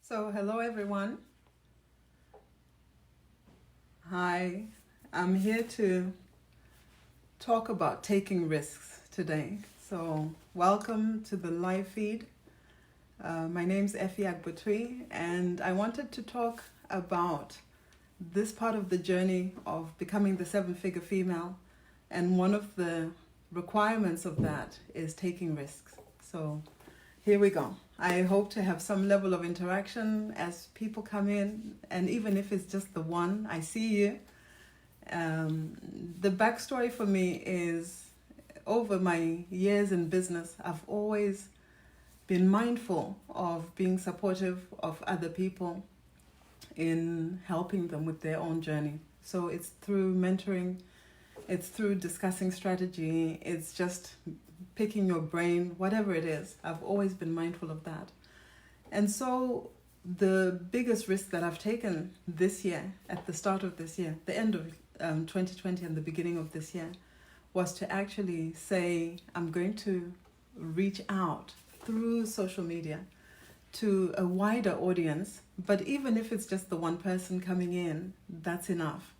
So, hello everyone. Hi, I'm here to talk about taking risks today. So, welcome to the live feed. My name's Effie Agbutwi, and I wanted to talk about this part of the journey of becoming the seven-figure female, and one of the requirements of that is taking risks. So, here we go. I hope to have some level of interaction as people come in, and even if it's just the one, I see you. The backstory for me is over my years in business, I've always been mindful of being supportive of other people in helping them with their own journey. So it's through mentoring, it's through discussing strategy, it's just picking your brain, whatever it is. I've always been mindful of that. And so the biggest risk that I've taken this year, at the start of this year, the end of 2020 and the beginning of this year, was to actually say, I'm going to reach out through social media to a wider audience. But even if it's just the one person coming in, that's enough.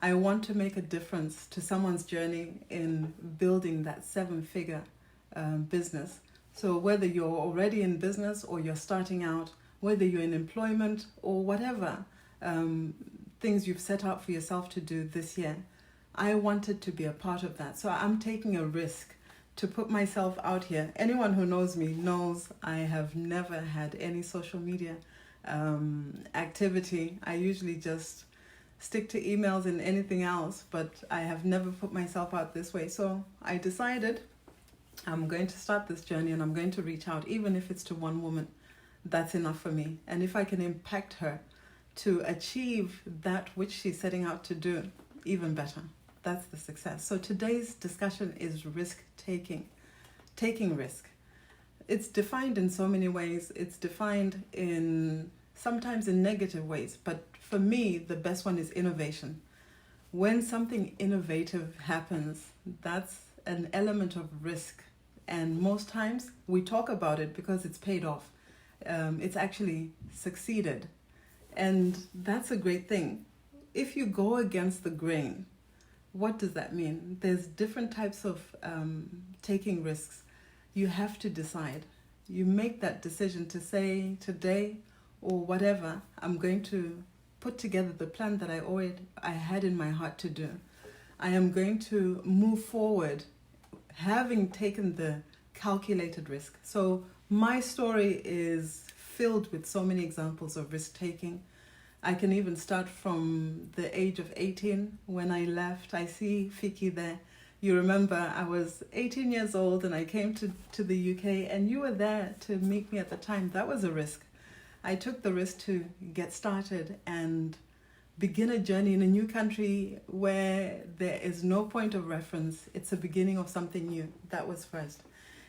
I want to make a difference to someone's journey in building that seven-figure business. So whether you're already in business or you're starting out, whether you're in employment or whatever things you've set out for yourself to do this year, I wanted to be a part of that. So I'm taking a risk to put myself out here. Anyone who knows me knows I have never had any social media activity. I usually just stick to emails and anything else, but I have never put myself out this way. So I decided I'm going to start this journey and I'm going to reach out, even if it's to one woman. That's enough for me. And if I can impact her to achieve that which she's setting out to do, even better. That's the success. So today's discussion is risk taking risk. It's defined in so many ways. It's defined in sometimes in negative ways, but for me, the best one is innovation. When something innovative happens, that's an element of risk. And most times we talk about it because it's paid off. It's actually succeeded. And that's a great thing. If you go against the grain, what does that mean? There's different types of taking risks. You have to decide. You make that decision to say today or whatever, I'm going to put together the plan that I had in my heart to do. I am going to move forward having taken the calculated risk. So my story is filled with so many examples of risk taking. I can even start from the age of 18 when I left. I see Fiki there. You remember I was 18 years old and I came to the UK and you were there to meet me at the time. That was a risk. I took the risk to get started and begin a journey in a new country where there is no point of reference. It's a beginning of something new. That was first.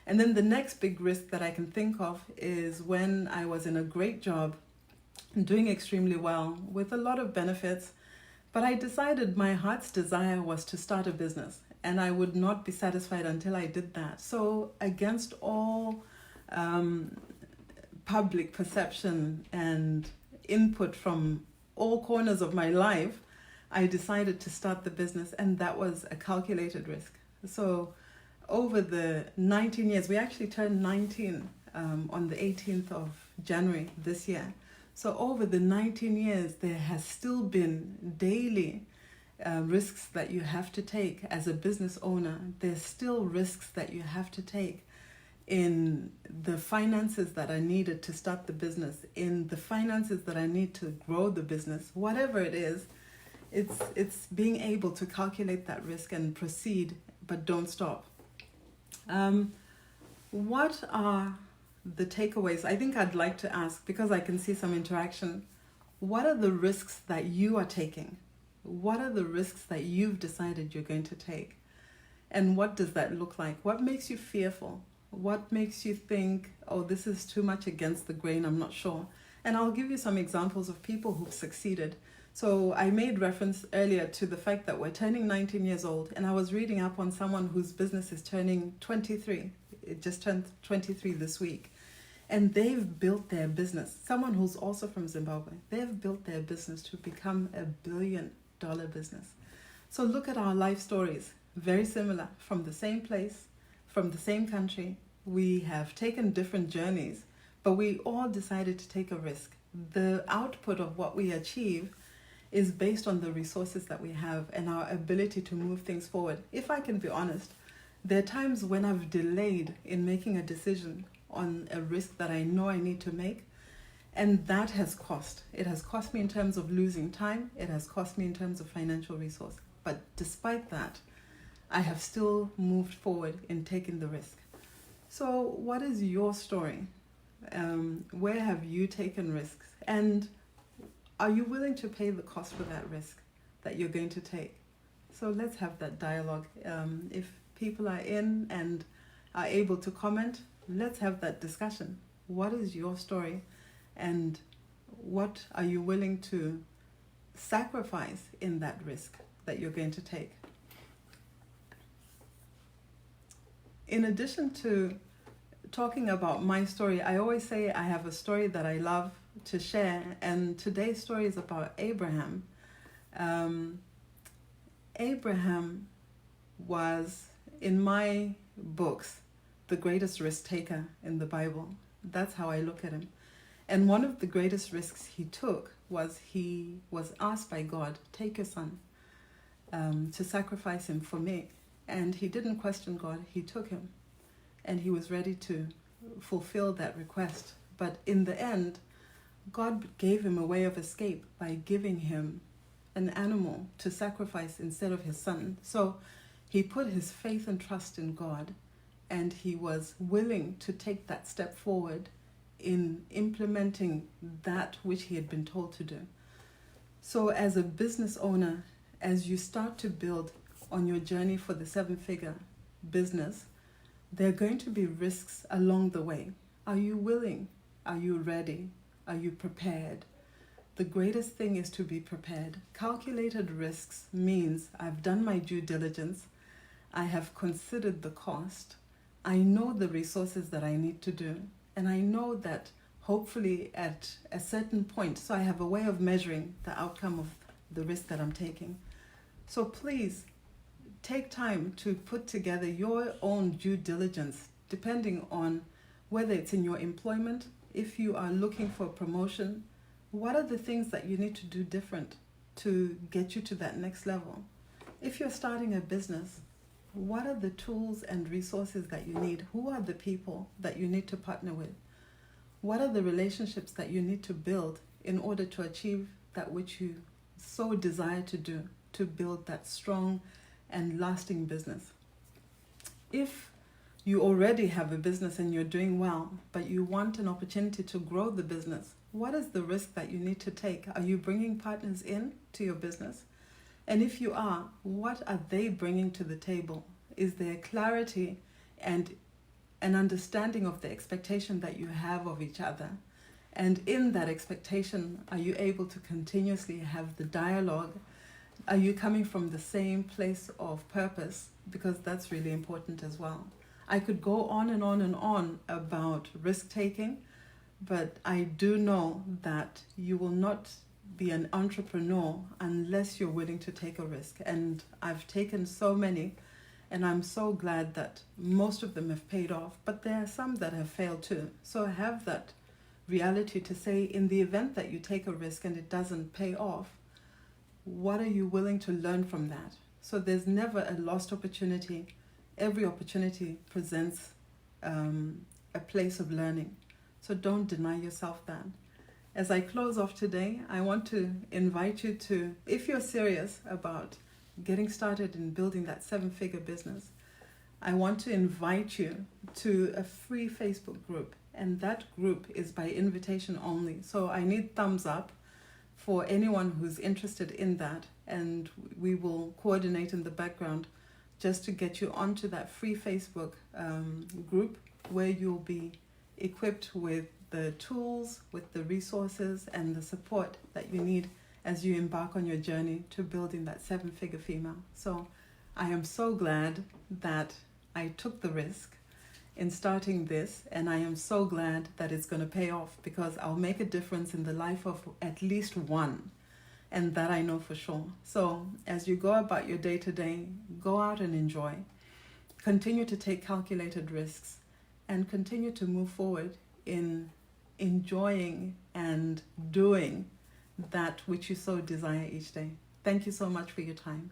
And then the next big risk that I can think of is when I was in a great job, doing extremely well with a lot of benefits, but I decided my heart's desire was to start a business and I would not be satisfied until I did that. So against all public perception and input from all corners of my life, I decided to start the business, and that was a calculated risk. So over the 19 years, we actually turned 19 on the 18th of January this year. So over the 19 years, there has still been daily risks that you have to take as a business owner. There's still risks that you have to take in the finances that are needed to start the business, in the finances that I need to grow the business, whatever it is. It's being able to calculate that risk and proceed, but don't stop. What are the takeaways? I think I'd like to ask, because I can see some interaction, what are the risks that you are taking? What are the risks that you've decided you're going to take? And what does that look like? What makes you fearful? What makes you think, oh, this is too much against the grain, I'm not sure? And I'll give you some examples of people who've succeeded. So I made reference earlier to the fact that we're turning 19 years old, and I was reading up on someone whose business is turning 23. It just turned 23 this week. And they've built their business. Someone who's also from Zimbabwe, they've built their business to become $1 billion business. So look at our life stories, very similar, from the same place, from the same country. We have taken different journeys, but we all decided to take a risk. The output of what we achieve is based on the resources that we have and our ability to move things forward. If I can be honest, there are times when I've delayed in making a decision on a risk that I know I need to make, and that has cost. It has cost me in terms of losing time. It has cost me in terms of financial resource. But despite that, I have still moved forward in taking the risk. So what is your story? Where have you taken risks? And are you willing to pay the cost for that risk that you're going to take? So let's have that dialogue. If people are in and are able to comment, let's have that discussion. What is your story, and what are you willing to sacrifice in that risk that you're going to take? In addition to talking about my story, I always say I have a story that I love to share, and today's story is about Abraham. Abraham was, in my books, the greatest risk taker in the Bible. That's how I look at him. And one of the greatest risks he took was he was asked by God, take your son, to sacrifice him for me. And he didn't question God, he took him. And he was ready to fulfill that request. But in the end, God gave him a way of escape by giving him an animal to sacrifice instead of his son. So he put his faith and trust in God, and he was willing to take that step forward in implementing that which he had been told to do. So as a business owner, as you start to build on your journey for the 7-figure business, there are going to be risks along the way. Are you willing? Are you ready? Are you prepared? The greatest thing is to be prepared. Calculated risks means I've done my due diligence. I have considered the cost. I know the resources that I need to do. And I know that hopefully at a certain point, so I have a way of measuring the outcome of the risk that I'm taking. So please take time to put together your own due diligence, depending on whether it's in your employment, if you are looking for a promotion, what are the things that you need to do different to get you to that next level? If you're starting a business, what are the tools and resources that you need? Who are the people that you need to partner with? What are the relationships that you need to build in order to achieve that which you so desire to do, to build that strong and lasting business? If you already have a business and you're doing well, but you want an opportunity to grow the business, what is the risk that you need to take? Are you bringing partners in to your business? And if you are, what are they bringing to the table? Is there clarity and an understanding of the expectation that you have of each other? And in that expectation, are you able to continuously have the dialogue? Are you coming from the same place of purpose? Because that's really important as well. I could go on and on and on about risk-taking, but I do know that you will not be an entrepreneur unless you're willing to take a risk. And I've taken so many, and I'm so glad that most of them have paid off, but there are some that have failed too. So I have that reality to say, in the event that you take a risk and it doesn't pay off, what are you willing to learn from that? So there's never a lost opportunity. Every opportunity presents a place of learning. So don't deny yourself that. As I close off today, I want to invite you to, if you're serious about getting started in building that 7-figure business, I want to invite you to a free Facebook group. And that group is by invitation only. So I need thumbs up for anyone who's interested in that. And we will coordinate in the background just to get you onto that free Facebook group, where you'll be equipped with the tools, with the resources and the support that you need as you embark on your journey to building that 7-figure female. So I am so glad that I took the risk. in starting this, and I am so glad that it's going to pay off, because I'll make a difference in the life of at least one, and that I know for sure. So as you go about your day to day, go out and enjoy. Continue to take calculated risks and continue to move forward in enjoying and doing that which you so desire each day. Thank you so much for your time.